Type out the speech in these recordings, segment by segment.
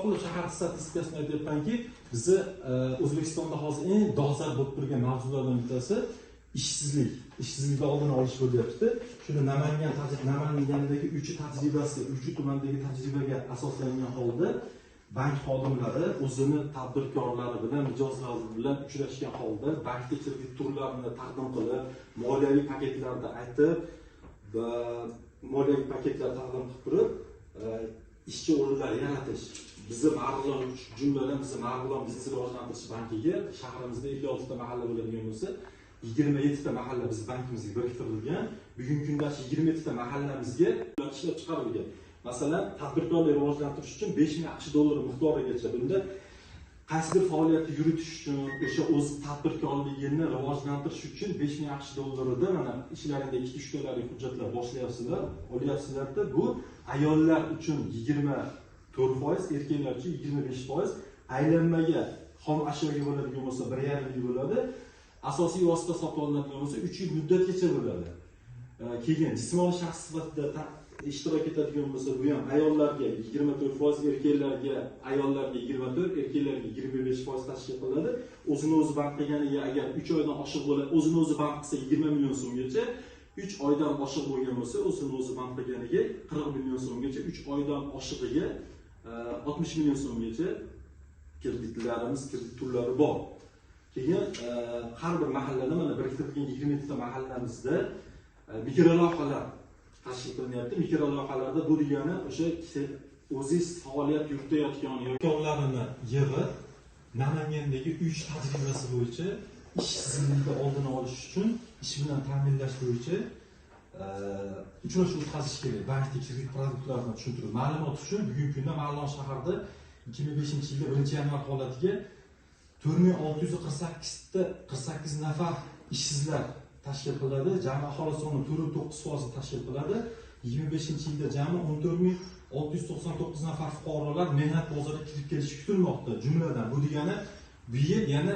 qilib shahar statistikasini aytayapmanki, bizni O'zbekistonda hozir eng dolzarb bo'lib turgan mavzulardan bittasi ishsizlik. Ishsizlikni oldini olish bo'lyapti. Shuni Namangandagi 3 tajribasi, 3 tumandagi tajribaga asoslangan holda bank xodimlari o'zini tadbirkorlari bilan, mijozlari bilan uchrashgan holda bankda kredit turlarini taqdim qilib, moliyaviy paketlarni aytib va moliyaviy paketlar taqdim qilib turib, ishchi o'rinlar yaratish. Bizni Marg'ilon, jumladan bizni Marg'ilon biznes rivojlantirish bankiga shahrimizda 56 ta mahalla bo'ladigan bo'lsa, 27 ta mahalla biz bankimizga biriktirilgan. Bugungi kunda 27 ta mahallamizga ishlab chiqarilgan. Masalan, tadbirkorlik rivojlantirish uchun 5000 AQSh dollari miqdorigacha, bunda qaysi bir faoliyatni yuritish uchun, o'sha o'z tadbirkorligini rivojlantirish uchun 5000 AQSh dollarida mana ishlaringda 2-3 kunlik hujjatlar boshlayapsizlar, olyapsizlarda. Bu ayollar uchun 24%, erkaklar uchun 25%, aylanmaga, xom ashyoga bo'ladigan bo'lsa 1,5 yil bo'ladi. Asosiy vosita sotib olinadigan bo'lsa 3 yil muddatgacha bo'ladi. Keyin jismoniy shaxs sifatida ishtirok etadigan bo'lsa, bu ham ayollarga 24%, erkaklarga, ayollarga 24, erkaklarga 25% tashkil qiladi. O'zini o'zi band qilganiga agar 3 oydan oshiq bo'lsa, o'zini o'zi band qilsa 20 million so'mgacha, 3 oydan oshiq bo'lgan bo'lsa, o'zini o'zi band qilganiga 40 million so'mgacha, 3 oydan oshig'iga 60 million so'mgacha kreditlarimiz, kredit turlari bor. Keyin har bir mahallada mana biriktirilgan 27 ta mahallamizda mikrolavhalar tashkil qilinyapti. Mikrolavhalarda bu degani o'sha o'zingiz faoliyat yuritayotgan yo'lovchilarni yig'ib, Namangandagi 3 tajribasi bo'yicha ishsizlikni oldini olish uchun, ish bilan ta'minlash bo'yicha uchrashuv o'tkazish kerak. Bankdagi kredit produktlarini tushuntirib, ma'lumot uchun bugungi kunda Marg'ilon shahrida 2005-yilda 1-yanvar holatiga 4648 nafar ishsizlar tashkil qiladi. Jami aholi soni 4.9% tashkil qiladi. 25-yilda jami 14699 nafar fuqarolar mehnat bozoriga kirib kelishi kutilmoqda. Jumladan bu degani bu yil yana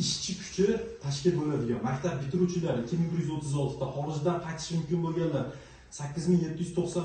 ishchi kuchi tashkil bo'ladigan. Maktab bitiruvchilari 2136 ta, xorijdan qaytish mumkin bo'lganlar 8790